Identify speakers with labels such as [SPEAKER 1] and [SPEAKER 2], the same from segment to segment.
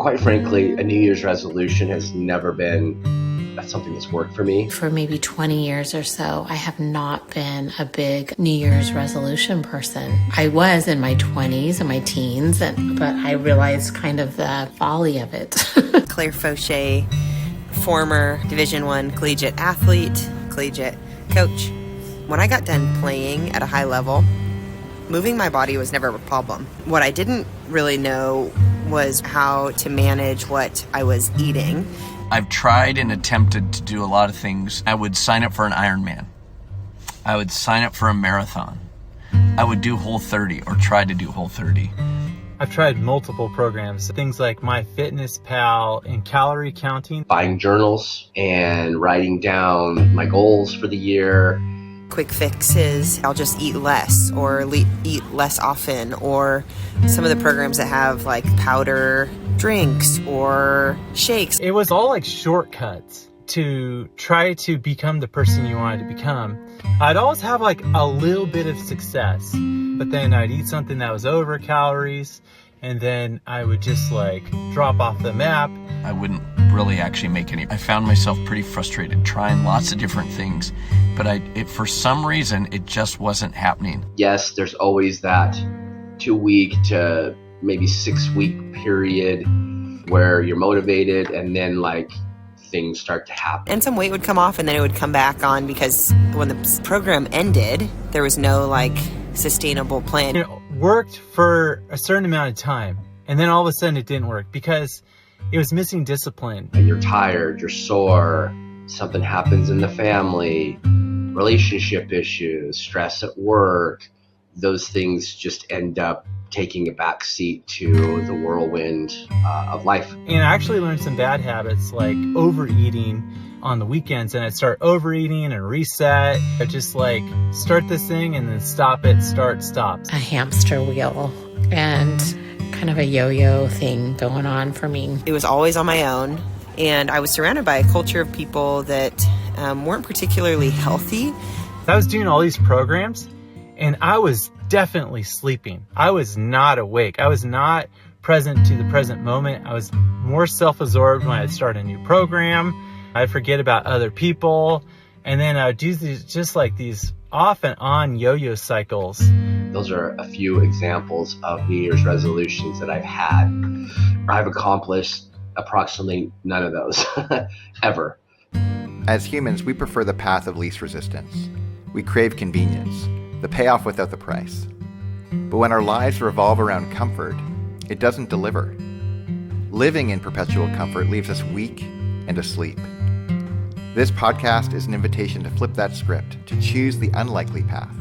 [SPEAKER 1] Quite frankly, a New Year's resolution has never been something that's worked for me.
[SPEAKER 2] For maybe 20 years or so, I have not been a big New Year's resolution person. I was in my 20s and my teens, but I realized kind of the folly of it.
[SPEAKER 3] Claire Fauché, former Division I collegiate athlete, collegiate coach. When I got done playing at a high level, moving my body was never a problem. What I didn't really know was how to manage what I was eating.
[SPEAKER 4] I've tried and attempted to do a lot of things. I would sign up for an Ironman. I would sign up for a marathon. I would do Whole30 or try to do Whole30.
[SPEAKER 5] I've tried multiple programs, things like MyFitnessPal and calorie counting.
[SPEAKER 1] Buying journals and writing down my goals for the year.
[SPEAKER 3] Quick fixes, I'll just eat less or eat less often, or some of the programs that have like powder drinks or shakes.
[SPEAKER 5] It was all like shortcuts to try to become the person you wanted to become. I'd always have like a little bit of success, but then I'd eat something that was over calories, and then I would just like drop off the map.
[SPEAKER 4] I wouldn't really actually make any. I found myself pretty frustrated trying lots of different things, but for some reason it just wasn't happening.
[SPEAKER 1] Yes, there's always that 2-week to maybe 6-week period where you're motivated and then like things start to happen.
[SPEAKER 3] And some weight would come off and then it would come back on, because when the program ended, there was no like sustainable plan.
[SPEAKER 5] It worked for a certain amount of time, and then all of a sudden it didn't work because it was missing discipline.
[SPEAKER 1] And you're tired, you're sore, something happens in the family, relationship issues, stress at work. Those things just end up taking a back seat to the whirlwind of life.
[SPEAKER 5] And I actually learned some bad habits like overeating on the weekends, and I'd start overeating and reset. I just like start this thing and then stop it, stop.
[SPEAKER 2] A hamster wheel and kind of a yo-yo thing going on for me.
[SPEAKER 3] It was always on my own, and I was surrounded by a culture of people that weren't particularly healthy.
[SPEAKER 5] I was doing all these programs, and I was definitely sleeping. I was not awake. I was not present to the present moment. I was more self-absorbed when I'd start a new program. I'd forget about other people, and then I would do these off and on yo-yo cycles.
[SPEAKER 1] Those are a few examples of New Year's resolutions that I've had. I've accomplished approximately none of those ever.
[SPEAKER 6] As humans, we prefer the path of least resistance. We crave convenience, the payoff without the price. But when our lives revolve around comfort, it doesn't deliver. Living in perpetual comfort leaves us weak and asleep. This podcast is an invitation to flip that script, to choose the unlikely path,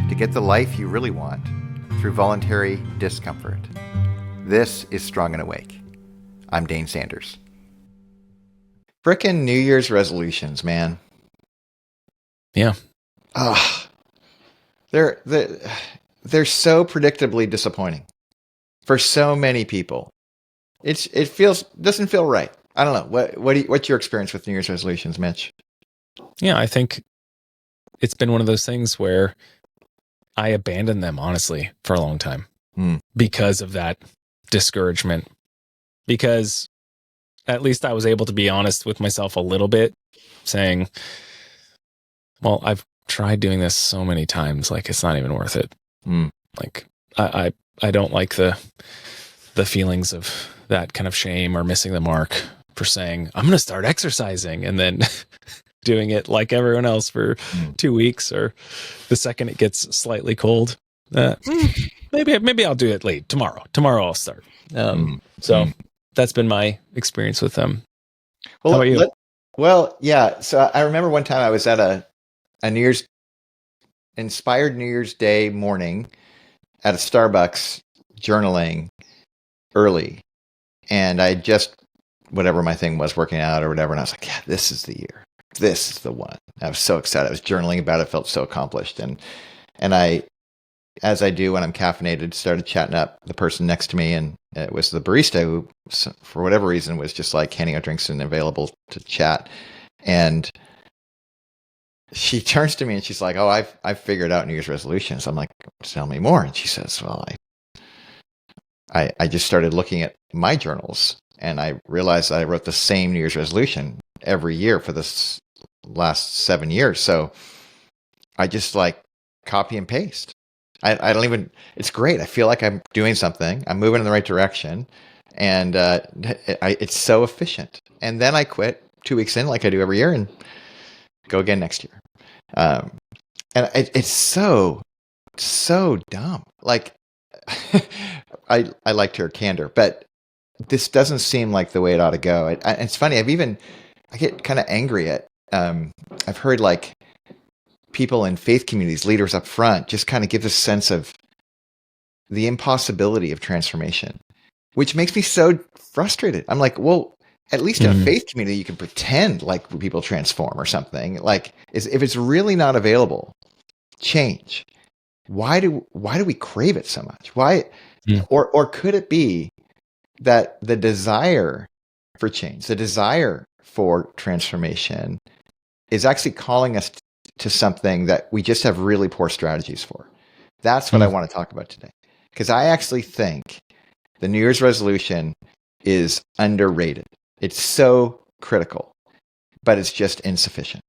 [SPEAKER 6] to get the life you really want through voluntary discomfort. This is Strong and Awake. I'm Dane Sanders. Frickin' New Year's resolutions, man.
[SPEAKER 7] Yeah.
[SPEAKER 6] They're so predictably disappointing for so many people. It doesn't feel right. I don't know. What's your experience with New Year's resolutions, Mitch?
[SPEAKER 7] Yeah, I think it's been one of those things where I abandoned them, honestly, for a long time because of that discouragement. Because at least I was able to be honest with myself a little bit, saying, well, I've tried doing this so many times, like it's not even worth it. Like I don't like the feelings of that kind of shame or missing the mark for saying, I'm going to start exercising, and then doing it like everyone else for 2 weeks, or the second it gets slightly cold, maybe I'll do it late tomorrow. Tomorrow I'll start. So that's been my experience with them.
[SPEAKER 6] Well,
[SPEAKER 7] how about you?
[SPEAKER 6] Yeah. So I remember one time I was at a inspired New Year's Day morning at a Starbucks journaling early. And I just, whatever my thing was, working out or whatever. And I was like, yeah, this is the year. This is the one. I was so excited. I was journaling about it, felt so accomplished. And I, as I do when I'm caffeinated, started chatting up the person next to me. And it was the barista who, for whatever reason, was just like handing out drinks and available to chat. And she turns to me and she's like, oh, I've figured out New Year's resolutions. I'm like, tell me more. And she says, well, I just started looking at my journals And I realized that I wrote the same New Year's resolution every year for this last 7 years. So I just like copy and paste. I don't even, it's great. I feel like I'm doing something. I'm moving in the right direction. And it's so efficient. And then I quit 2 weeks in, like I do every year, and go again next year. And it's so dumb. Like, I liked her candor, but this doesn't seem like the way it ought to go. It's funny. I get kind of angry at, I've heard like people in faith communities, leaders up front, just kind of give this sense of the impossibility of transformation, which makes me so frustrated. I'm like, well, at least in a faith community, you can pretend like people transform or something. Like, if it's really not available, change. Why do we crave it so much? Why, or could it be that the desire for change, the desire for transformation, is actually calling us to something that we just have really poor strategies for? That's what I want to talk about today, because I actually think the New Year's resolution is underrated. It's so critical, but it's just insufficient.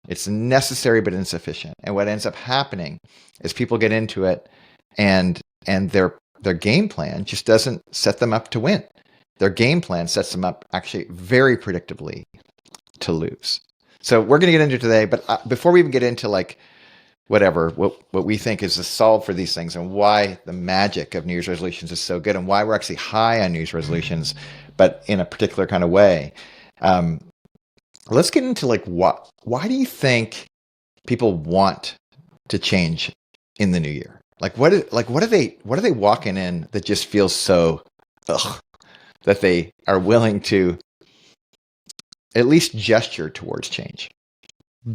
[SPEAKER 6] It's necessary, but insufficient. And what ends up happening is people get into it, and their game plan just doesn't set them up to win. Their game plan sets them up actually very predictably to lose. So we're going to get into today, but before we even get into like what we think is the solve for these things, and why the magic of New Year's resolutions is so good, and why we're actually high on New Year's resolutions, but in a particular kind of way. Let's get into like why do you think people want to change in the new year? Like what are they walking in that just feels so that they are willing to at least gesture towards change?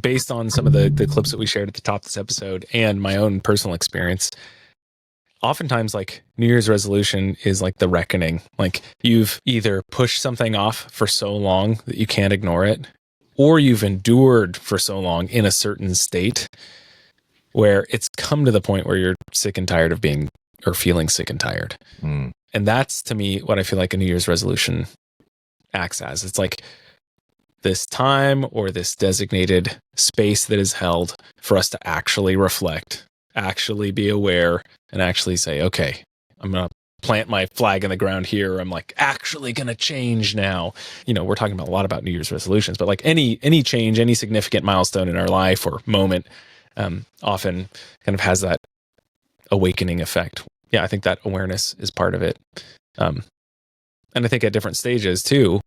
[SPEAKER 7] Based on some of the clips that we shared at the top of this episode and my own personal experience, oftentimes like New Year's resolution is like the reckoning. Like you've either pushed something off for so long that you can't ignore it, or you've endured for so long in a certain state where it's come to the point where you're sick and tired of being, or feeling sick and tired. And that's, to me, what I feel like a New Year's resolution acts as. It's like this time or this designated space that is held for us to actually reflect, actually be aware, and actually say, okay, I'm going to plant my flag in the ground here. I'm like actually going to change now. You know, we're talking about a lot about New Year's resolutions, but like any change, any significant milestone in our life or moment, often kind of has that awakening effect. Yeah, I think that awareness is part of it. And I think at different stages too,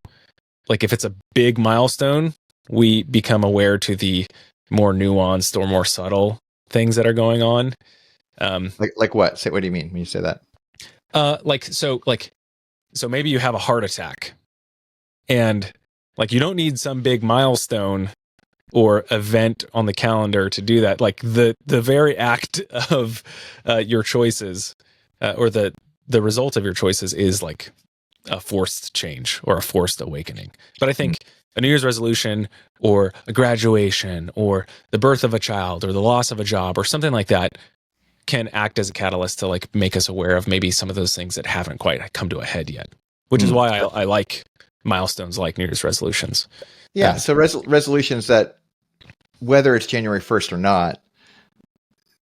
[SPEAKER 7] like if it's a big milestone, we become aware to the more nuanced or more subtle things that are going on.
[SPEAKER 6] Like what? What do you mean when you say that?
[SPEAKER 7] So maybe you have a heart attack, and like you don't need some big milestone or event on the calendar to do that. Like the very act of your choices or the result of your choices is like a forced change or a forced awakening. But I think a New Year's resolution or a graduation or the birth of a child or the loss of a job or something like that can act as a catalyst to like make us aware of maybe some of those things that haven't quite come to a head yet, which is why I like milestones like New Year's resolutions.
[SPEAKER 6] Yeah. So resolutions that, whether it's January 1st or not,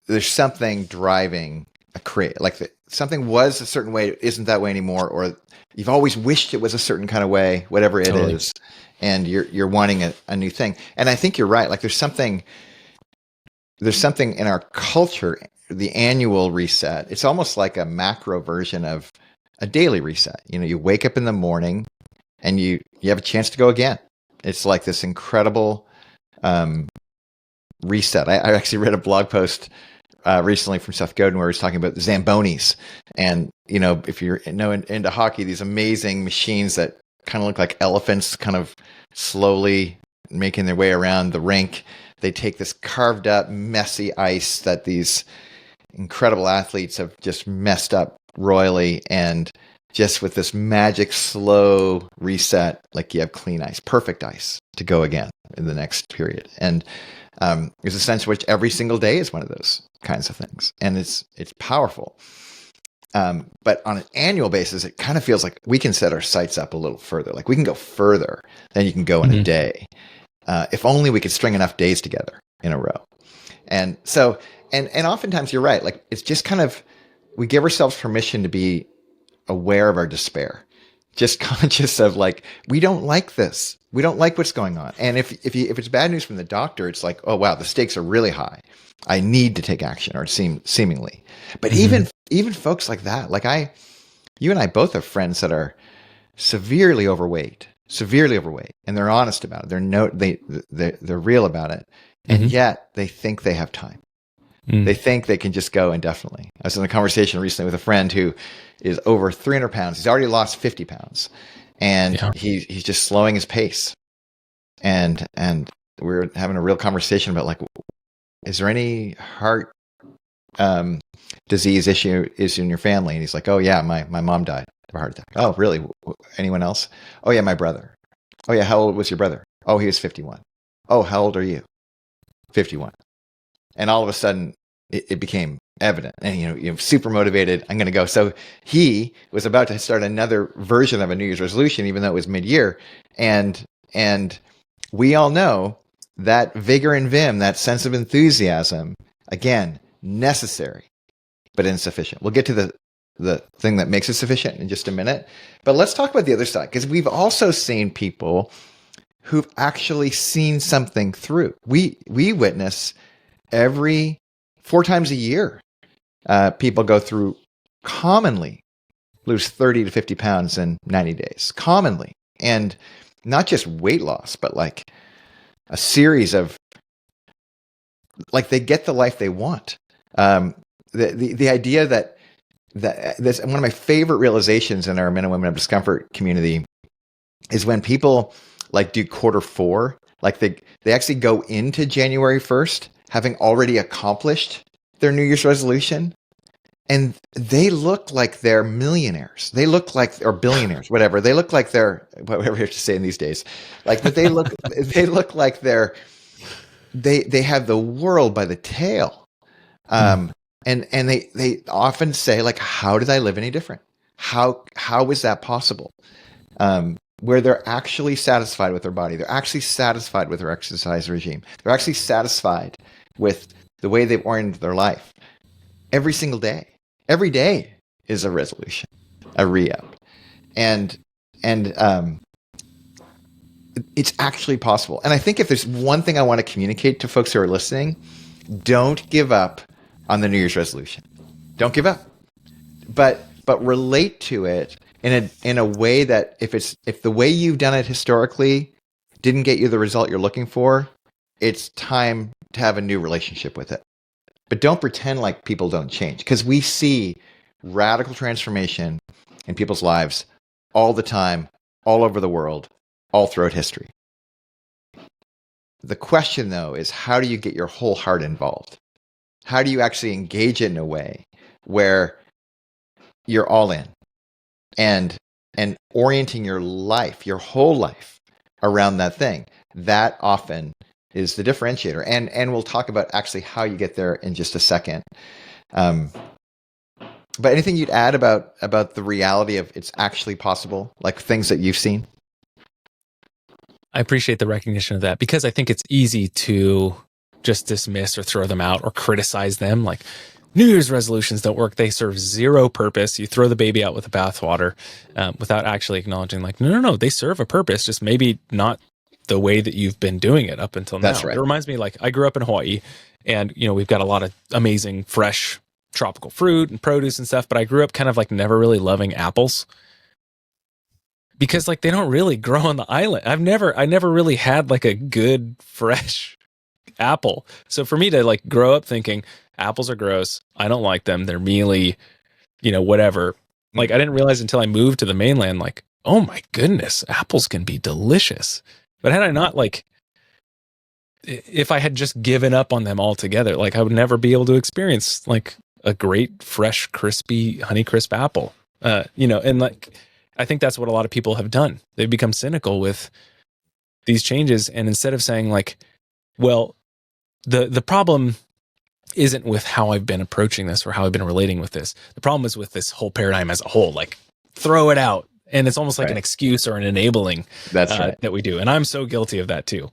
[SPEAKER 6] there's something driving a crave. Like something was a certain way, isn't that way anymore, or you've always wished it was a certain kind of way, whatever it is, and you're wanting a new thing. And I think you're right. Like there's something in our culture, the annual reset. It's almost like a macro version of a daily reset. You know, you wake up in the morning and you have a chance to go again. It's like this incredible reset. I actually read a blog post recently from Seth Godin where he's talking about the Zambonis. And, you know, if you're into hockey, these amazing machines that kind of look like elephants kind of slowly making their way around the rink. They take this carved up, messy ice that these incredible athletes have just messed up royally, and just with this magic slow reset, like you have clean ice, perfect ice to go again in the next period. And there's a sense in which every single day is one of those kinds of things, and it's powerful. But on an annual basis, it kind of feels like we can set our sights up a little further. Like we can go further than you can go in a day. If only we could string enough days together in a row. And so, and oftentimes you're right. Like it's just kind of, we give ourselves permission to be aware of our despair, just conscious of like, we don't like this. We don't like what's going on. And if it's bad news from the doctor, it's like, oh wow, the stakes are really high. I need to take action, or seemingly. But even folks like that, like you and I both have friends that are severely overweight, and they're honest about it. They're real about it, and yet they think they have time. They think they can just go indefinitely. I was in a conversation recently with a friend who is over 300 pounds. He's already lost 50 pounds, and he's just slowing his pace. And we're having a real conversation about like, is there any heart disease issue in your family? And he's like, oh yeah, my mom died of a heart attack. Oh really? Anyone else? Oh yeah, my brother. Oh yeah, how old was your brother? Oh, he was 51. Oh, how old are you? 51. And all of a sudden it became evident, and you're super motivated. I'm going to go. So he was about to start another version of a New Year's resolution, even though it was mid-year. And we all know that vigor and vim, that sense of enthusiasm, again, necessary, but insufficient. We'll get to the thing that makes it sufficient in just a minute. But let's talk about the other side, because we've also seen people who've actually seen something through. We witness every 4 times a year, people go through, commonly lose 30 to 50 pounds in 90 days, commonly. And not just weight loss, but like a series of, like, they get the life they want. The idea that this, one of my favorite realizations in our Men and Women of Discomfort community is when people like do quarter 4, like they actually go into January 1st having already accomplished their New Year's resolution, and they look like they're millionaires. They look like, or billionaires, whatever. They look like they're, whatever you have to say in these days, like, but they look like they have the world by the tail. And they often say, like, how did I live any different? How is that possible? Where they're actually satisfied with their body. They're actually satisfied with their exercise regime. They're actually satisfied with the way they've oriented their life. Every single day. Every day is a resolution, a re-up. And it's actually possible. And I think if there's one thing I want to communicate to folks who are listening, don't give up on the New Year's resolution. Don't give up. But relate to it in a way that if the way you've done it historically didn't get you the result you're looking for, it's time to have a new relationship with it. But don't pretend like people don't change, because we see radical transformation in people's lives all the time, all over the world, all throughout history. The question, though, is how do you get your whole heart involved? How do you actually engage it in a way where you're all in and orienting your life, your whole life, around that thing? That often is the differentiator. And we'll talk about actually how you get there in just a second. But anything you'd add about the reality of it's actually possible, like things that you've seen?
[SPEAKER 7] I appreciate the recognition of that, because I think it's easy to just dismiss or throw them out or criticize them. Like, New Year's resolutions don't work. They serve zero purpose. You throw the baby out with the bathwater without actually acknowledging, like, no, they serve a purpose, just maybe not the way that you've been doing it up until now.
[SPEAKER 6] That's right.
[SPEAKER 7] It reminds me, like, I grew up in Hawaii, and, we've got a lot of amazing fresh tropical fruit and produce and stuff, but I grew up kind of like never really loving apples, because, like, they don't really grow on the island. I never really had like a good fresh apple. So for me to like grow up thinking apples are gross, I don't like them, they're mealy, whatever. Like, I didn't realize until I moved to the mainland, like, oh my goodness, apples can be delicious. But had I not, like, if I had just given up on them altogether, like, I would never be able to experience like a great, fresh, crispy Honeycrisp apple. And like, I think that's what a lot of people have done. They've become cynical with these changes. And instead of saying, like, well, the problem isn't with how I've been approaching this or how I've been relating with this. The problem is with this whole paradigm as a whole, like throw it out. And it's almost like an excuse or an enabling that we do. And I'm so guilty of that too.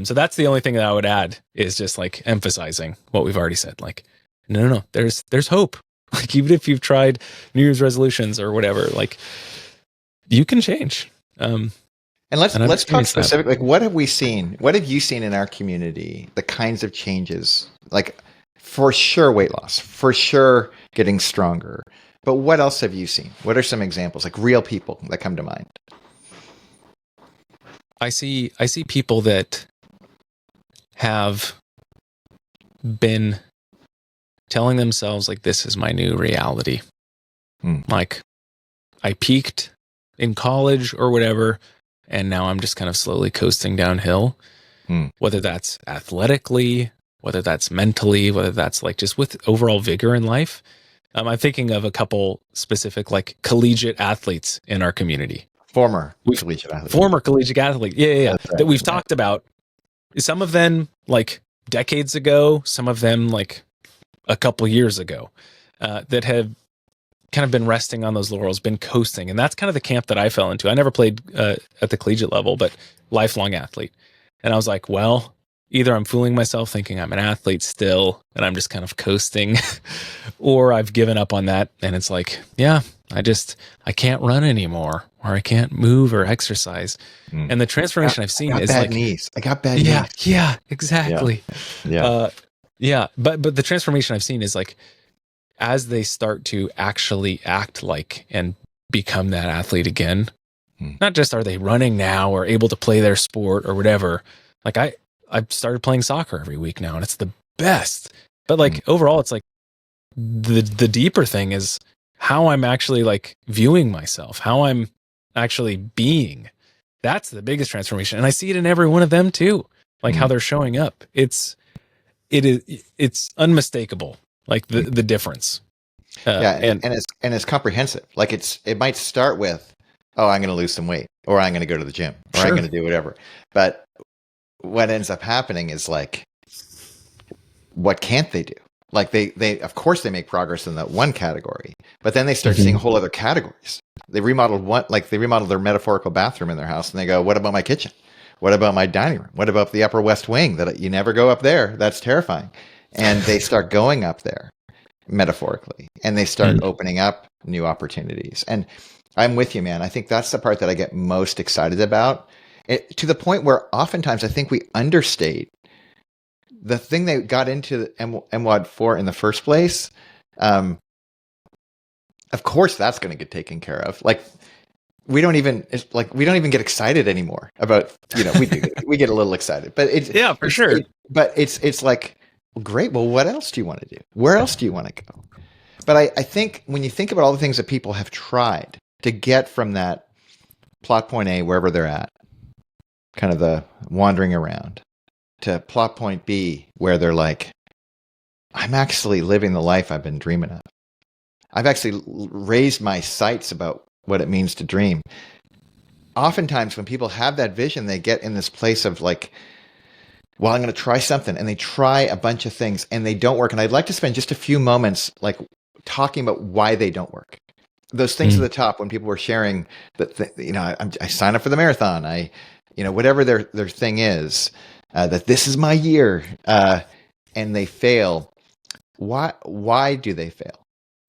[SPEAKER 7] So that's the only thing that I would add is just like emphasizing what we've already said. Like, no, there's hope. Like even if you've tried New Year's resolutions or whatever, like you can change.
[SPEAKER 6] And let's talk specific. Like, what have we seen? What have you seen in our community? The kinds of changes, like for sure, weight loss, for sure, getting stronger. But what else have you seen? What are some examples, like real people that come to mind?
[SPEAKER 7] I see people that have been telling themselves like, this is my new reality. Like I peaked in college or whatever, and now I'm just kind of slowly coasting downhill, whether that's athletically, whether that's mentally, whether that's like just with overall vigor in life. I'm thinking of a couple specific like collegiate athletes in our community.
[SPEAKER 6] Former collegiate athlete.
[SPEAKER 7] Yeah. Right. That we've talked about. Some of them like decades ago, some of them like a couple years ago, that have kind of been resting on those laurels, been coasting. And that's kind of the camp that I fell into. I never played at the collegiate level, but lifelong athlete. And I was like, well, either I'm fooling myself thinking I'm an athlete still and I'm just kind of coasting, or I've given up on that. And it's like, yeah, I can't run anymore, or I can't move or exercise. And the transformation I've seen is like
[SPEAKER 6] knees. I got bad knees.
[SPEAKER 7] Yeah, exactly.
[SPEAKER 6] Yeah.
[SPEAKER 7] But the transformation I've seen is like, as they start to actually act like and become that athlete again, not just are they running now or able to play their sport or whatever. Like I've started playing soccer every week now, and it's the best. But like overall, it's like the deeper thing is how I'm actually like viewing myself, how I'm actually being. That's the biggest transformation, and I see it in every one of them too. Like how they're showing up. It's unmistakable. Like the difference.
[SPEAKER 6] And it's comprehensive. Like it might start with, oh, I'm going to lose some weight, or I'm going to go to the gym, or I'm going to do whatever. But what ends up happening is like, what can't they do? Like they of course they make progress in that one category, but then they start seeing whole other categories. They remodeled their metaphorical bathroom in their house, and they go, what about my kitchen? What about my dining room? What about the upper west wing? That you never go up there. That's terrifying. And they start going up there metaphorically, and they start opening up new opportunities. And I'm with you, man. I think that's the part that I get most excited about, to the point where oftentimes I think we understate the thing they got into MWOD for in the first place. Of course, that's going to get taken care of. Like we don't even get excited anymore about, we get a little excited, but it's
[SPEAKER 7] sure.
[SPEAKER 6] But it's like, well, great. Well, what else do you want to do? Where else do you want to go? But I think when you think about all the things that people have tried to get from that plot point A, wherever they're at, kind of the wandering around, to plot point B, where they're like, I'm actually living the life I've been dreaming of. I've actually raised my sights about what it means to dream. Oftentimes when people have that vision, they get in this place of like, well, I'm going to try something, and they try a bunch of things and they don't work. And I'd like to spend just a few moments like talking about why they don't work. Those things at the top, when people were sharing that, I sign up for the marathon, whatever their thing is, that this is my year, and they fail. Why do they fail?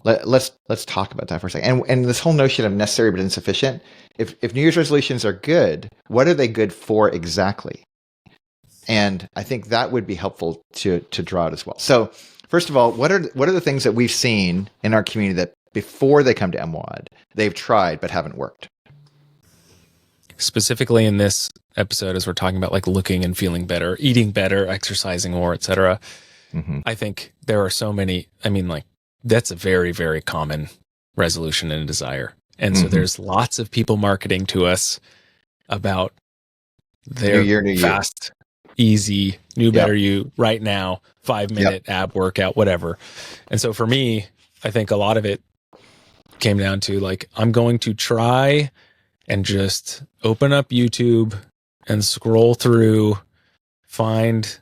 [SPEAKER 6] Let's talk about that for a second. And this whole notion of necessary but insufficient. If New Year's resolutions are good, what are they good for exactly? And I think that would be helpful to draw it as well. So first of all, what are the things that we've seen in our community that before they come to MWOD, they've tried but haven't worked?
[SPEAKER 7] Specifically in this episode, as we're talking about like looking and feeling better, eating better, exercising more, etc. I think there are so many. I mean, like that's a very, very common resolution and desire. And so there's lots of people marketing to us about their
[SPEAKER 6] new
[SPEAKER 7] fast, easy, new, better you right now, 5-minute ab workout, whatever. And so for me, I think a lot of it came down to like, I'm going to try and just open up YouTube and scroll through, find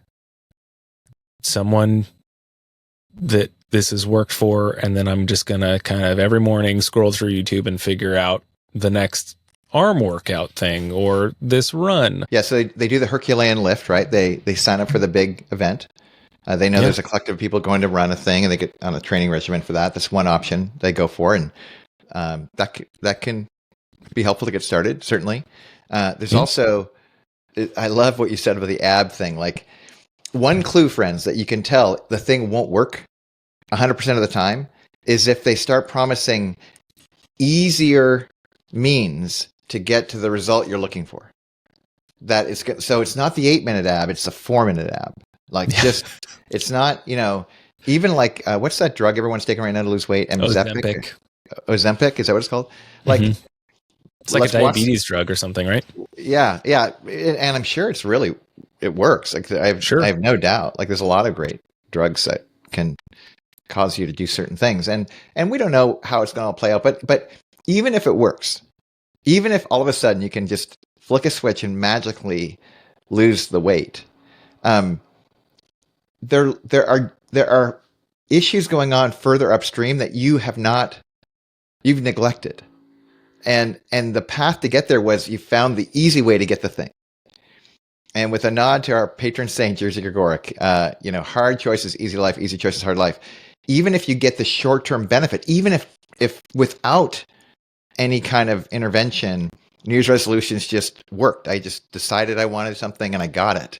[SPEAKER 7] someone that this has worked for, and then I'm just going to kind of every morning scroll through YouTube and figure out the next arm workout thing or this run.
[SPEAKER 6] Yeah, so they do the Herculean lift, right? They sign up for the big event. They know there's a collective of people going to run a thing, and they get on a training regimen for that. That's one option they go for, and that can be helpful to get started, certainly. There's also, I love what you said about the ab thing. Like, one clue, friends, that you can tell the thing won't work 100% of the time is if they start promising easier means to get to the result you're looking for. That is good. So it's not the 8-minute ab, it's the 4-minute ab. Like, just, it's not, even like, what's that drug everyone's taking right now to lose weight?
[SPEAKER 7] Ozempic.
[SPEAKER 6] Ozempic, is that what it's called? Like,
[SPEAKER 7] it's like a diabetes drug or something, right?
[SPEAKER 6] Yeah. And I'm sure it works. Like, I have no doubt. Like, there's a lot of great drugs that can cause you to do certain things. And we don't know how it's going to play out, but even if it works, even if all of a sudden you can just flick a switch and magically lose the weight, there are issues going on further upstream that you've neglected. And the path to get there was you found the easy way to get the thing. And with a nod to our patron saint, Jerzy Gregoric, hard choices, easy life, easy choices, hard life. Even if you get the short-term benefit, even if without any kind of intervention, New Year's resolutions just worked. I just decided I wanted something and I got it.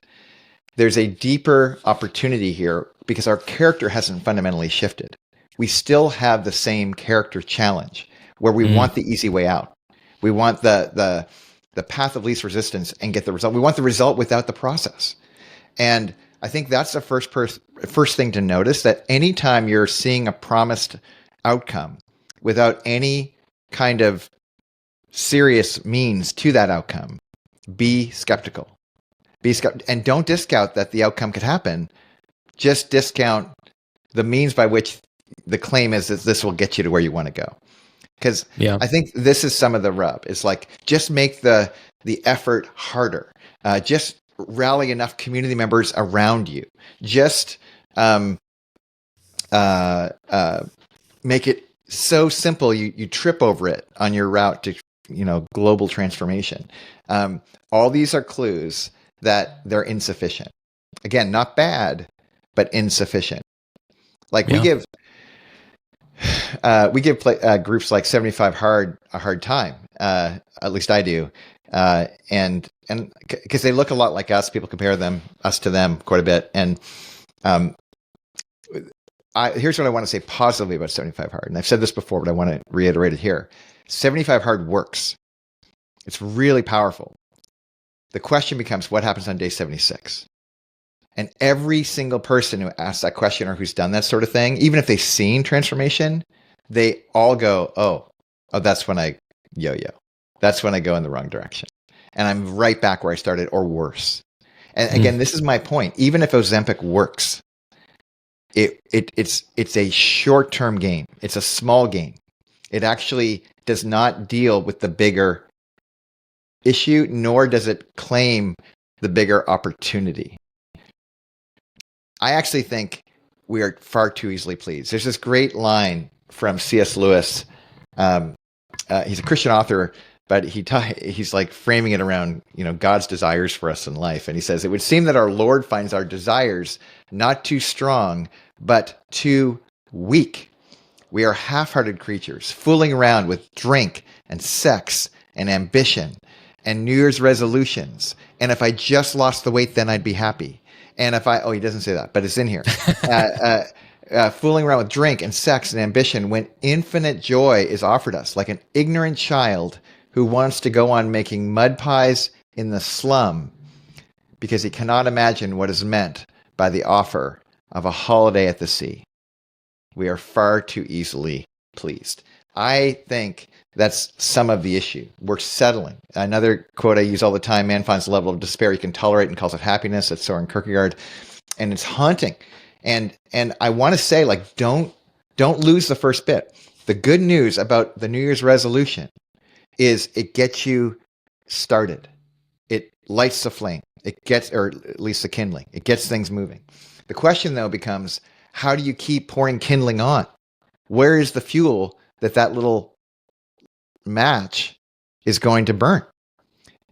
[SPEAKER 6] There's a deeper opportunity here because our character hasn't fundamentally shifted. We still have the same character challenge where we want the easy way out. We want the path of least resistance and get the result. We want the result without the process. And I think that's the first thing to notice, that anytime you're seeing a promised outcome without any kind of serious means to that outcome, be skeptical. And don't discount that the outcome could happen. Just discount the means by which the claim is that this will get you to where you want to go. Because I think this is some of the rub. It's like, just make the effort harder. Just rally enough community members around you. Just make it so simple you trip over it on your route to global transformation. All these are clues that they're insufficient. Again, not bad, but insufficient. Like, we give groups like 75 Hard a hard time. At least I do. And because they look a lot like us, people compare us to them quite a bit. And here's what I want to say positively about 75 Hard. And I've said this before, but I want to reiterate it here. 75 Hard works. It's really powerful. The question becomes, what happens on day 76? And every single person who asks that question or who's done that sort of thing, even if they've seen transformation, they all go, oh, that's when I yo-yo. That's when I go in the wrong direction. And I'm right back where I started, or worse. And again, this is my point. Even if Ozempic works, it's a short-term game. It's a small game. It actually does not deal with the bigger issue, nor does it claim the bigger opportunity. I actually think we are far too easily pleased. There's this great line from C.S. Lewis. He's a Christian author, but he's like framing it around, God's desires for us in life. And he says, it would seem that our Lord finds our desires not too strong, but too weak. We are half-hearted creatures, fooling around with drink and sex and ambition and New Year's resolutions. And if I just lost the weight, then I'd be happy. And if he doesn't say that, but it's in here. Fooling around with drink and sex and ambition when infinite joy is offered us, like an ignorant child who wants to go on making mud pies in the slum because he cannot imagine what is meant by the offer of a holiday at the sea. We are far too easily pleased. I think that's some of the issue. We're settling. Another quote I use all the time, man finds a level of despair he can tolerate and calls it happiness. That's Soren Kierkegaard. And it's haunting. And I want to say, like, don't lose the first bit. The good news about the New Year's resolution is it gets you started. It lights the flame. It gets, or at least the kindling. It gets things moving. The question, though, becomes, How do you keep pouring kindling on? Where is the fuel that little match is going to burn?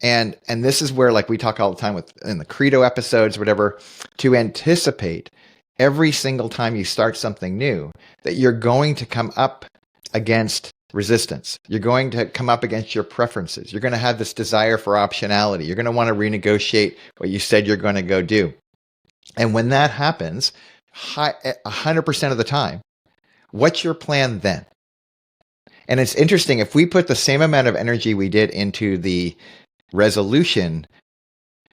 [SPEAKER 6] And this is where, like we talk all the time in the Credo episodes, whatever, to anticipate every single time you start something new that you're going to come up against resistance. You're going to come up against your preferences. You're going to have this desire for optionality. You're going to want to renegotiate what you said you're going to go do. And when that happens, 100% of the time, what's your plan then? And it's interesting, if we put the same amount of energy we did into the resolution,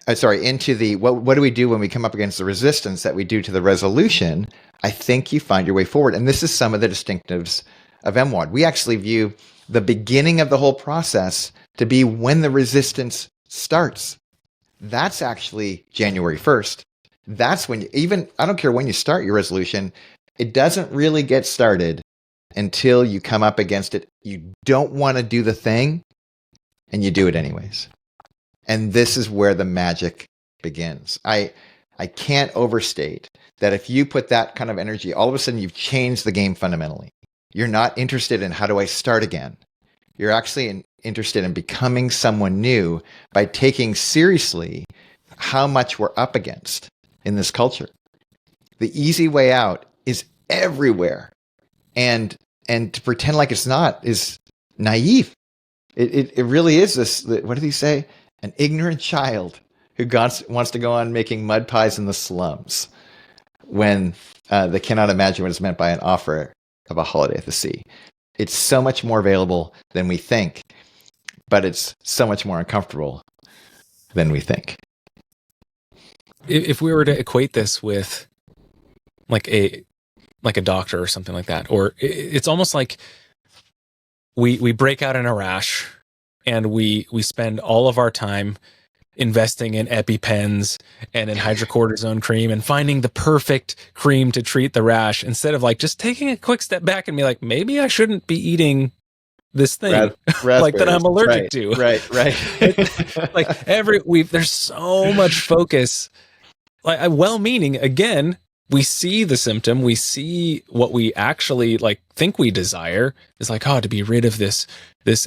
[SPEAKER 6] into the what do we do when we come up against the resistance that we do to the resolution, I think you find your way forward. And this is some of the distinctives of MWOD. We actually view the beginning of the whole process to be when the resistance starts. That's actually January 1st. That's when I don't care when you start your resolution, it doesn't really get started until you come up against it. You don't want to do the thing, and you do it anyways. And this is where the magic begins. I can't overstate that if you put that kind of energy, all of a sudden you've changed the game fundamentally. You're not interested in how do I start again. You're actually interested in becoming someone new by taking seriously how much we're up against in this culture. The easy way out is everywhere. And to pretend like it's not is naive. It really is this, what did he say? An ignorant child who wants to go on making mud pies in the slums when they cannot imagine what is meant by an offer of a holiday at the sea. It's so much more available than we think, but it's so much more uncomfortable than we think.
[SPEAKER 7] If we were to equate this with like a doctor or something like that, or it's almost like we break out in a rash and we spend all of our time investing in EpiPens and in hydrocortisone cream and finding the perfect cream to treat the rash, instead of like just taking a quick step back and be like, maybe I shouldn't be eating this thing like that I'm allergic to.
[SPEAKER 6] Right.
[SPEAKER 7] Like there's so much focus, like well-meaning. Again, we see the symptom, we see what we actually like think we desire is like, to be rid of this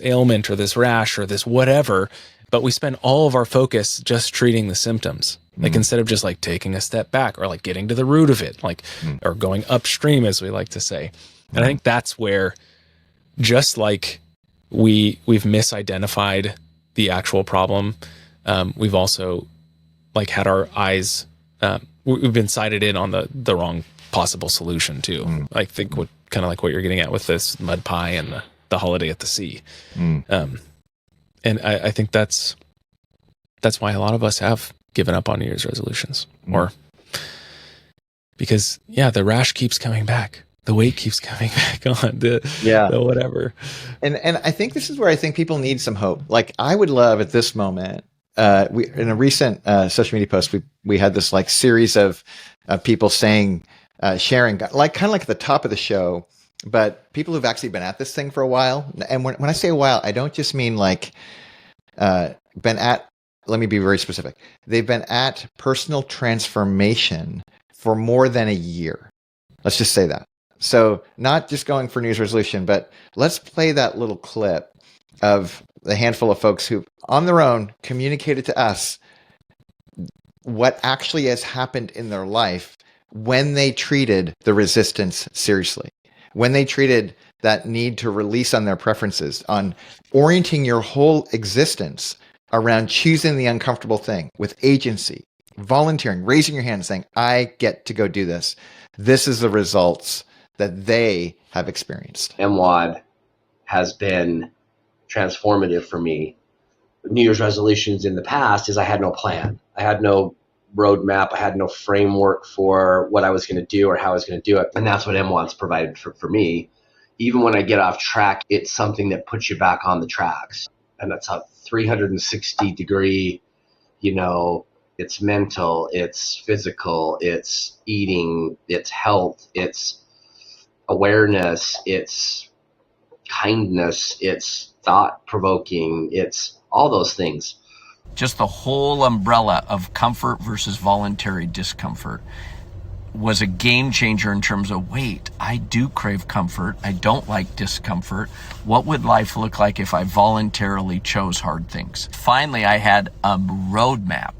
[SPEAKER 7] ailment or this rash or this whatever. But we spend all of our focus just treating the symptoms, like instead of just like taking a step back or like getting to the root of it, like or going upstream, as we like to say. And I think that's where, just like we've misidentified the actual problem, we've also like had our eyes, we've been sighted in on the wrong possible solution too. I think kind of like what you're getting at with this mud pie and the holiday at the sea. And I think that's why a lot of us have given up on New Year's resolutions, or because the rash keeps coming back, the weight keeps coming back on, the whatever.
[SPEAKER 6] And I think this is where I think people need some hope. Like I would love at this moment, in a recent social media post, we had this like series of people saying, sharing, like kind of like at the top of the show, but people who've actually been at this thing for a while. And when I say a while, I don't just mean like been at, let me be very specific. They've been at personal transformation for more than a year. Let's just say that. So not just going for New Year's resolution, but let's play that little clip of the handful of folks who on their own communicated to us what actually has happened in their life when they treated the resistance seriously, when they treated that need to release on their preferences, on orienting your whole existence around choosing the uncomfortable thing with agency, volunteering, raising your hand and saying, I get to go do this. This is the results that they have experienced.
[SPEAKER 1] MWOD has been transformative for me. New Year's resolutions in the past is I had no plan. I had no roadmap. I had no framework for what I was going to do or how I was going to do it. And that's what MWOD's provided for me. Even when I get off track, it's something that puts you back on the tracks. And that's a 360 degree, it's mental, it's physical, it's eating, it's health, it's awareness, it's kindness, it's thought-provoking, it's all those things.
[SPEAKER 4] Just the whole umbrella of comfort versus voluntary discomfort. was a game changer in terms of, wait, I do crave comfort. I don't like discomfort. What would life look like if I voluntarily chose hard things? Finally, I had a roadmap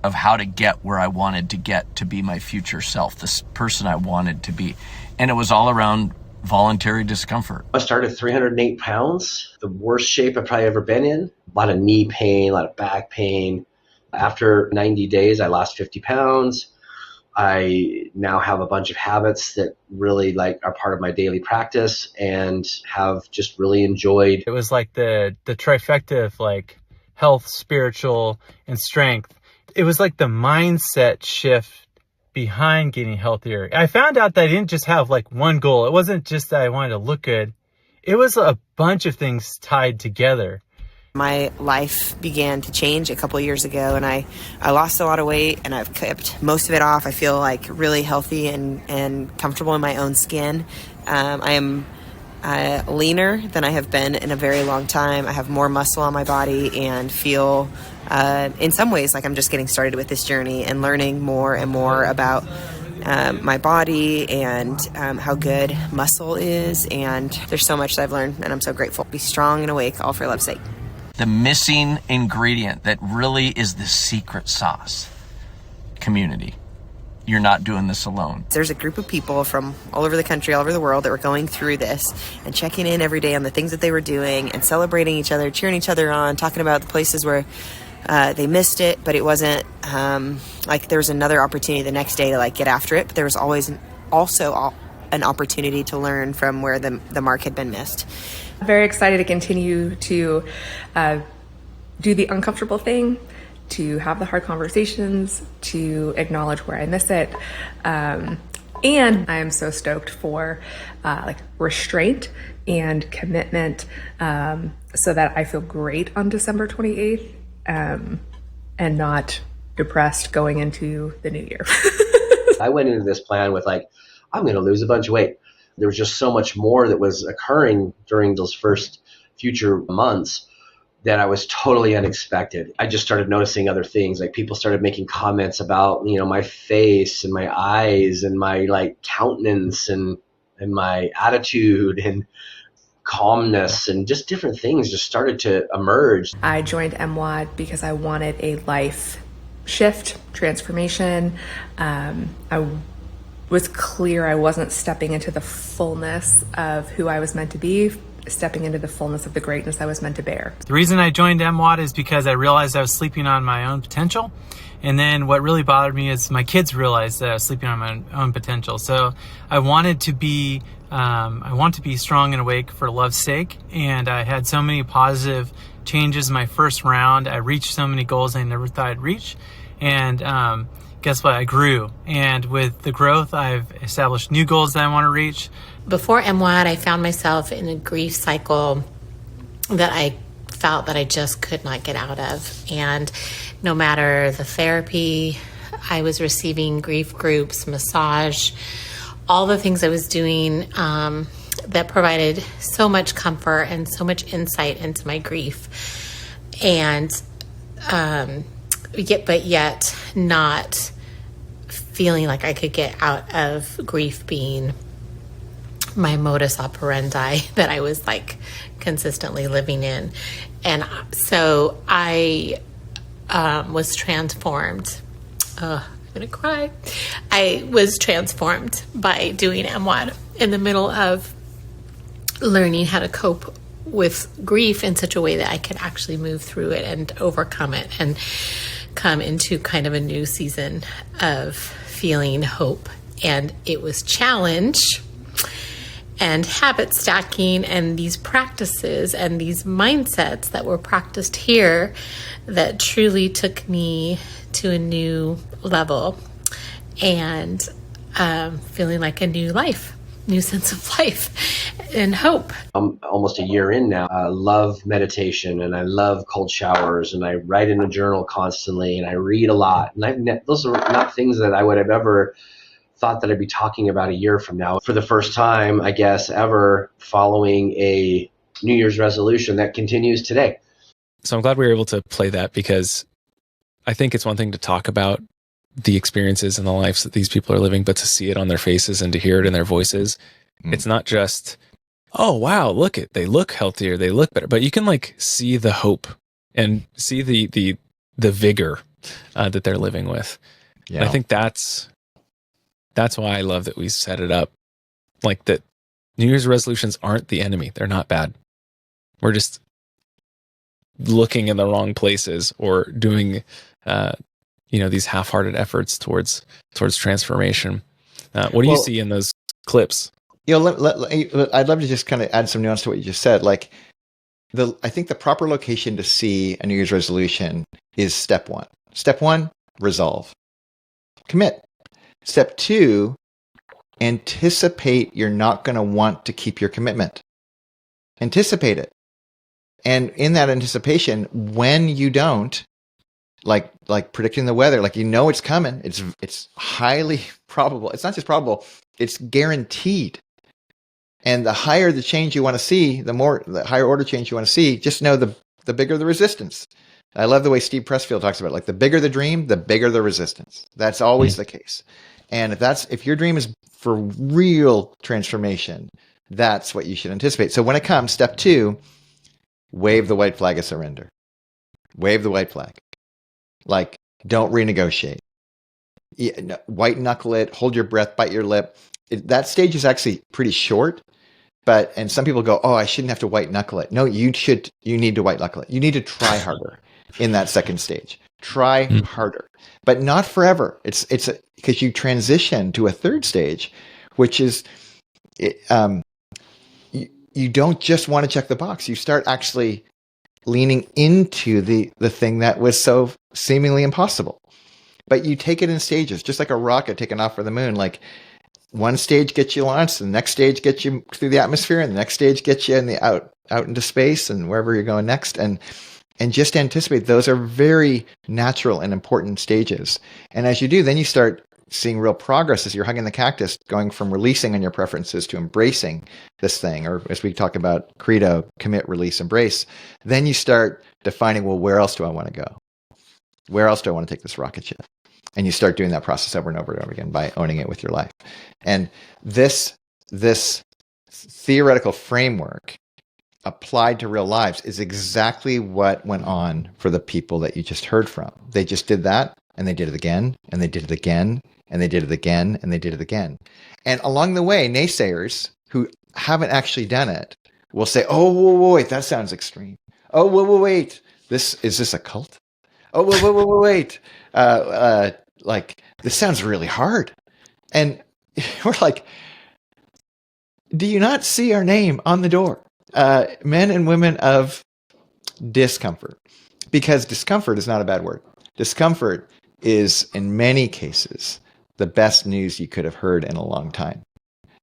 [SPEAKER 4] of how to get where I wanted to get to be my future self, this person I wanted to be. And it was all around voluntary discomfort.
[SPEAKER 1] I started at 308 pounds, the worst shape I've probably ever been in. A lot of knee pain, a lot of back pain. After 90 days, I lost 50 pounds. I now have a bunch of habits that really are part of my daily practice and have just really enjoyed.
[SPEAKER 5] It was like the trifecta of health, spiritual, and strength. It was like the mindset shift behind getting healthier. I found out that I didn't just have one goal. It wasn't just that I wanted to look good. It was a bunch of things tied together.
[SPEAKER 3] My life began to change a couple of years ago, and I lost a lot of weight, and I've kept most of it off. I feel really healthy and comfortable in my own skin. I am leaner than I have been in a very long time. I have more muscle on my body and feel, in some ways, like I'm just getting started with this journey and learning more and more about my body and how good muscle is. And there's so much that I've learned, and I'm so grateful. Be strong and awake, all for love's sake.
[SPEAKER 4] The missing ingredient that really is the secret sauce: community. You're not doing this alone.
[SPEAKER 3] There's a group of people from all over the country, all over the world that were going through this and checking in every day on the things that they were doing and celebrating each other, cheering each other on, talking about the places where they missed it, but it wasn't there was another opportunity the next day to get after it. But there was always also an opportunity to learn from where the mark had been missed.
[SPEAKER 8] Very excited to continue to do the uncomfortable thing, to have the hard conversations, to acknowledge where I miss it. And I am so stoked for restraint and commitment so that I feel great on December 28th and not depressed going into the new year.
[SPEAKER 1] I went into this plan with I'm going to lose a bunch of weight. There was just so much more that was occurring during those first future months that I was totally unexpected. I just started noticing other things. People started making comments about, my face and my eyes and my countenance and my attitude and calmness, and just different things just started to emerge.
[SPEAKER 8] I joined MWOD because I wanted a life shift, transformation. I was clear I wasn't stepping into the fullness of who I was meant to be, stepping into the fullness of the greatness I was meant to bear.
[SPEAKER 5] The reason I joined MWOD is because I realized I was sleeping on my own potential. And then what really bothered me is my kids realized that I was sleeping on my own potential. So I wanted to be strong and awake for love's sake. And I had so many positive changes in my first round. I reached so many goals I never thought I'd reach. And guess what? I grew. And with the growth, I've established new goals that I want to reach.
[SPEAKER 2] Before MWOD, I found myself in a grief cycle that I felt that I just could not get out of. And no matter the therapy I was receiving, grief groups, massage, all the things I was doing that provided so much comfort and so much insight into my grief. And yet not feeling like I could get out of grief being my modus operandi that I was consistently living in. And so I was transformed. I'm gonna cry. I was transformed by doing MWOD in the middle of learning how to cope with grief in such a way that I could actually move through it and overcome it and come into kind of a new season of feeling hope. And it was challenge and habit stacking and these practices and these mindsets that were practiced here that truly took me to a new level and feeling like a new life, new sense of life and hope.
[SPEAKER 1] I'm almost a year in now. I love meditation and I love cold showers and I write in a journal constantly and I read a lot. And those are not things that I would have ever thought that I'd be talking about a year from now. For the first time, I guess, ever following a New Year's resolution that continues today.
[SPEAKER 7] So I'm glad we were able to play that because I think it's one thing to talk about the experiences and the lives that these people are living, but to see it on their faces and to hear it in their voices. It's not just, oh, wow, they look healthier, they look better, but you can like see the hope and see the vigor that they're living with. Yeah. And I think that's why I love that we set it up like that. New Year's resolutions aren't the enemy. They're not bad. We're just looking in the wrong places or doing, these half-hearted efforts towards transformation. What do you see in those clips?
[SPEAKER 6] I'd love to just kind of add some nuance to what you just said. Like, I think the proper location to see a New Year's resolution is step one. Step one, resolve. Commit. Step two, anticipate you're not going to want to keep your commitment. Anticipate it. And in that anticipation, when you don't, like predicting the weather, like it's coming, it's highly probable. It's not just probable, it's guaranteed. And the higher the change you want to see, the higher order change you want to see, just know the bigger the resistance. I love the way Steve Pressfield talks about it. Like, the bigger the dream, the bigger the resistance. That's always the case. And if your dream is for real transformation, that's what you should anticipate. So when it comes, step two, wave the white flag of surrender. Wave the white flag. Like, don't renegotiate. White knuckle it, hold your breath, bite your lip. That stage is actually pretty short. And some people go, oh, I shouldn't have to white knuckle it. No, you need to white knuckle it. You need to try harder in that second stage. Try harder, but not forever. It's because you transition to a third stage, which is, you don't just want to check the box. You start actually leaning into the thing that was so seemingly impossible. But you take it in stages, just like a rocket taking off for the moon. Like, one stage gets you launched, the next stage gets you through the atmosphere, and the next stage gets you out into space and wherever you're going next. And just anticipate those are very natural and important stages. And as you do, then you start seeing real progress as you're hugging the cactus, going from releasing on your preferences to embracing this thing, or as we talk about credo, commit, release, embrace. Then you start defining, well, where else do I want to go? Where else do I want to take this rocket ship? And you start doing that process over and over and over again by owning it with your life. And this theoretical framework applied to real lives is exactly what went on for the people that you just heard from. They just did that, and they did it again, and they did it again, and they did it again, and they did it again. And along the way, naysayers who haven't actually done it will say, oh, wait, that sounds extreme. Oh, wait, is this a cult? Oh, wait. Like, this sounds really hard. And we're like, do you not see our name on the door? Men and women of discomfort. Because discomfort is not a bad word. Discomfort is, in many cases, the best news you could have heard in a long time.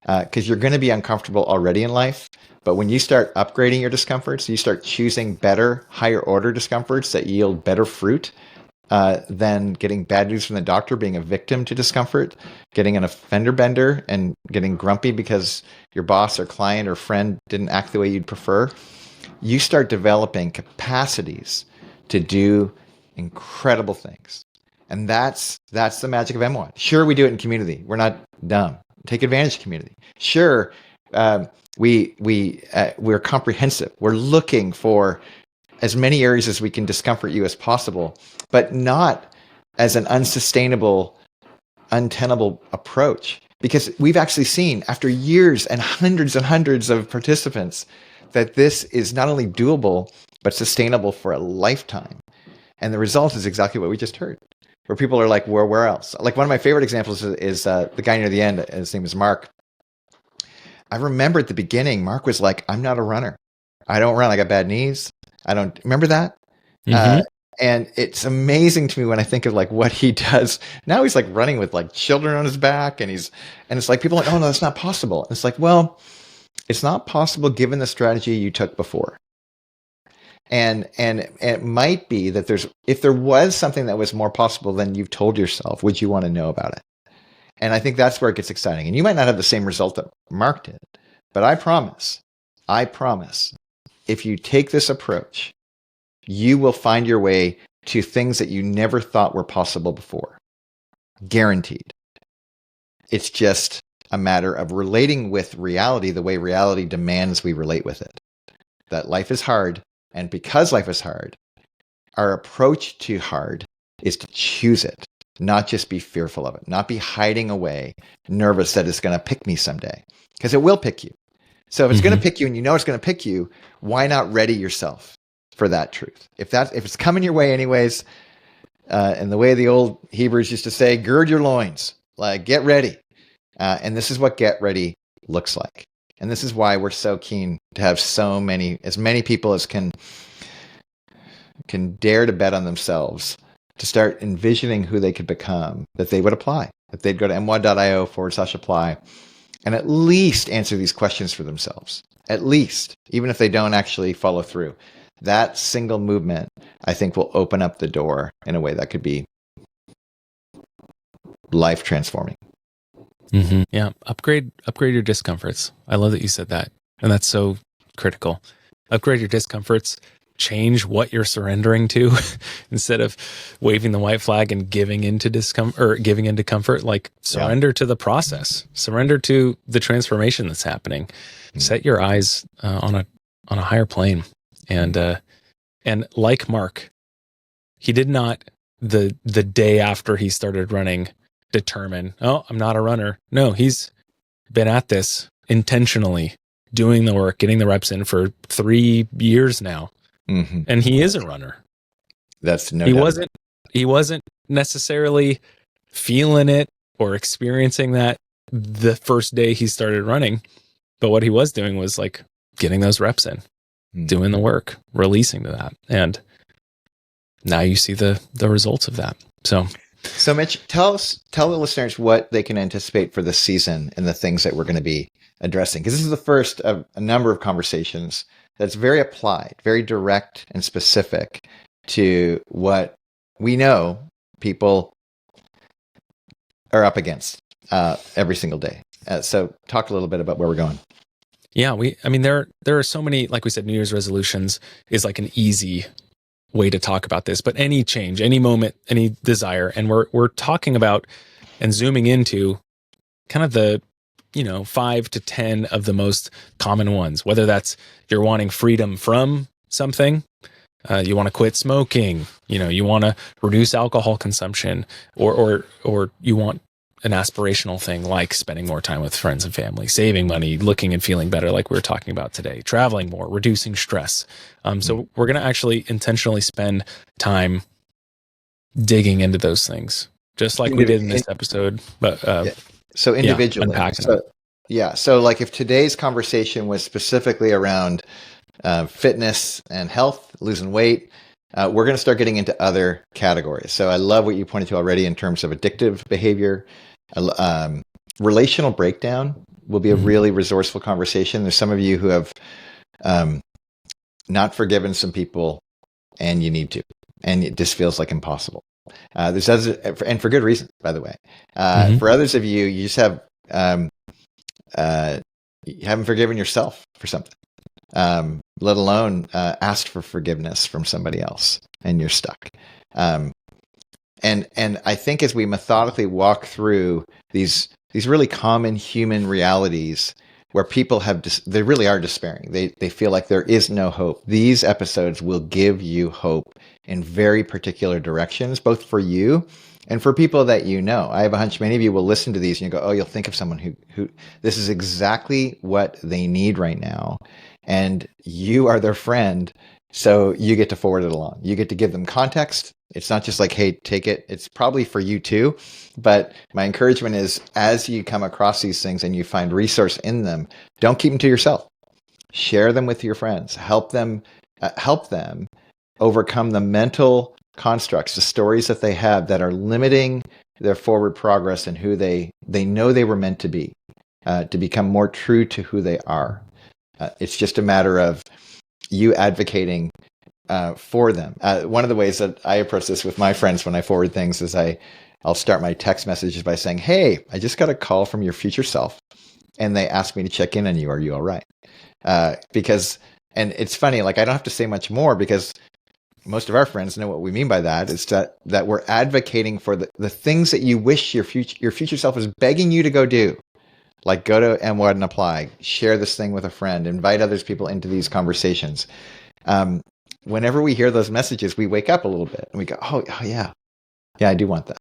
[SPEAKER 6] Because you're going to be uncomfortable already in life. But when you start upgrading your discomforts, you start choosing better, higher order discomforts that yield better fruit, than getting bad news from the doctor, being a victim to discomfort, getting an offender bender and getting grumpy because your boss or client or friend didn't act the way you'd prefer. You start developing capacities to do incredible things. And that's the magic of MWOD. Sure, we do it in community. We're not dumb. Take advantage of community. Sure, we're comprehensive. We're looking for as many areas as we can discomfort you as possible, but not as an unsustainable, untenable approach. Because we've actually seen, after years and hundreds of participants, that this is not only doable, but sustainable for a lifetime. And the result is exactly what we just heard, where people are like, where else? Like, one of my favorite examples is the guy near the end. His name is Mark. I remember at the beginning, Mark was like, I'm not a runner. I don't run. I got bad knees. I don't remember that. Mm-hmm. And it's amazing to me when I think of like what he does. Now he's like running with like children on his back, and it's like people are like, oh no, that's not possible. And it's like, well, it's not possible given the strategy you took before. And it might be that if there was something that was more possible than you've told yourself, would you want to know about it? And I think that's where it gets exciting. And you might not have the same result that Mark did, but I promise, if you take this approach, you will find your way to things that you never thought were possible before. guaranteed. It's just a matter of relating with reality the way reality demands we relate with it. That life is hard, and because life is hard, our approach to hard is to choose it, not just be fearful of it, not be hiding away, nervous that it's going to pick me someday, because it will pick you. So if it's going to pick you and you know it's going to pick you, why not ready yourself for that truth? If it's coming your way anyways, and the way the old Hebrews used to say, gird your loins, like get ready. And this is what get ready looks like. And this is why we're so keen to have as many people as can dare to bet on themselves to start envisioning who they could become, that they would apply, that they'd go to MWOD.io/apply and at least answer these questions for themselves. At least, even if they don't actually follow through. That single movement, I think, will open up the door in a way that could be life transforming.
[SPEAKER 7] Mm-hmm. Yeah. Upgrade your discomforts. I love that you said that. And that's so critical. Upgrade your discomforts. Change what you're surrendering to instead of waving the white flag and giving into discomfort or giving into comfort. Like surrender to the process, surrender to the transformation that's happening. Set your eyes on a higher plane. And like Mark, he did not the day after he started running determine, oh, I'm not a runner. No, he's been at this intentionally, doing the work, getting the reps in for 3 years now. Mm-hmm. And he is a runner.
[SPEAKER 6] That's no doubt.
[SPEAKER 7] He wasn't necessarily feeling it or experiencing that the first day he started running. But what he was doing was like getting those reps in, doing the work, releasing to that. And now you see the results of that. So
[SPEAKER 6] Mitch, tell the listeners what they can anticipate for this season and the things that we're going to be addressing. Because this is the first of a number of conversations that's very applied, very direct and specific to what we know people are up against every single day. So talk a little bit about where we're going.
[SPEAKER 7] Yeah, there are so many, like we said, New Year's resolutions is like an easy way to talk about this, but any change, any moment, any desire, and we're talking about and zooming into kind of the 5 to 10 of the most common ones, whether that's you're wanting freedom from something, you want to quit smoking, you want to reduce alcohol consumption, or you want an aspirational thing like spending more time with friends and family, saving money, looking and feeling better like we were talking about today, traveling more, reducing stress. So we're going to actually intentionally spend time digging into those things, just like we did in this episode. But
[SPEAKER 6] so individually, so like if today's conversation was specifically around fitness and health, losing weight, we're going to start getting into other categories. So I love what you pointed to already in terms of addictive behavior. Relational breakdown will be a really resourceful conversation. There's some of you who have not forgiven some people, and you need to, and it just feels like impossible. There's others, and for good reason, by the way. For others of you, you just have you haven't forgiven yourself for something, let alone asked for forgiveness from somebody else, and you're stuck. And I think as we methodically walk through these really common human realities where people they really are despairing. They feel like there is no hope. These episodes will give you hope in very particular directions, both for you and for people that you know. I have a hunch many of you will listen to these and you go, oh, you'll think of someone who this is exactly what they need right now. And you are their friend. So you get to forward it along. You get to give them context. It's not just like, hey, take it. It's probably for you too. But my encouragement is as you come across these things and you find resource in them, don't keep them to yourself. Share them with your friends. Help them overcome the mental constructs, the stories that they have that are limiting their forward progress and who they know they were meant to be, to become more true to who they are. It's just a matter of you advocating for them. One of the ways that I approach this with my friends when I forward things is I'll start my text messages by saying, hey, I just got a call from your future self and they asked me to check in on you. Are you all right? And it's funny, like I don't have to say much more because most of our friends know what we mean by that, is that we're advocating for the things that you wish your future self was begging you to go do. Like go to MWOD and apply, share this thing with a friend, invite other people into these conversations. Whenever we hear those messages, we wake up a little bit and we go, oh yeah, I do want that.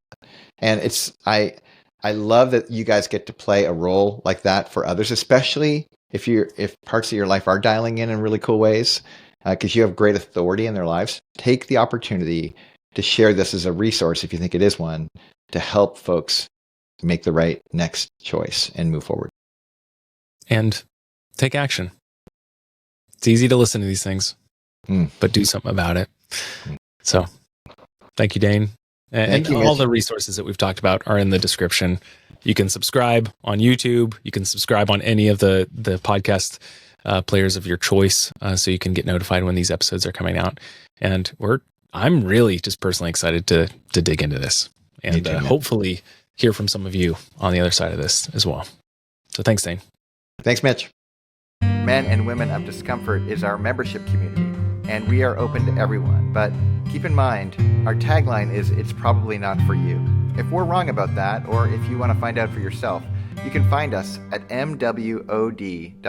[SPEAKER 6] And I love that you guys get to play a role like that for others, especially if parts of your life are dialing in really cool ways, because you have great authority in their lives. Take the opportunity to share this as a resource, if you think it is one, to help folks make the right next choice and move forward.
[SPEAKER 7] And take action. It's easy to listen to these things, but do something about it. So thank you, Dane. And all the resources that we've talked about are in the description. You can subscribe on YouTube. You can subscribe on any of the podcast players of your choice, so you can get notified when these episodes are coming out. And I'm really just personally excited to dig into this and hopefully hear from some of you on the other side of this as well. So thanks, Dane.
[SPEAKER 6] Thanks, Mitch. Men and Women of Discomfort is our membership community, and we are open to everyone. But keep in mind, our tagline is, "It's probably not for you." If we're wrong about that, or if you want to find out for yourself, you can find us at MWOD.io.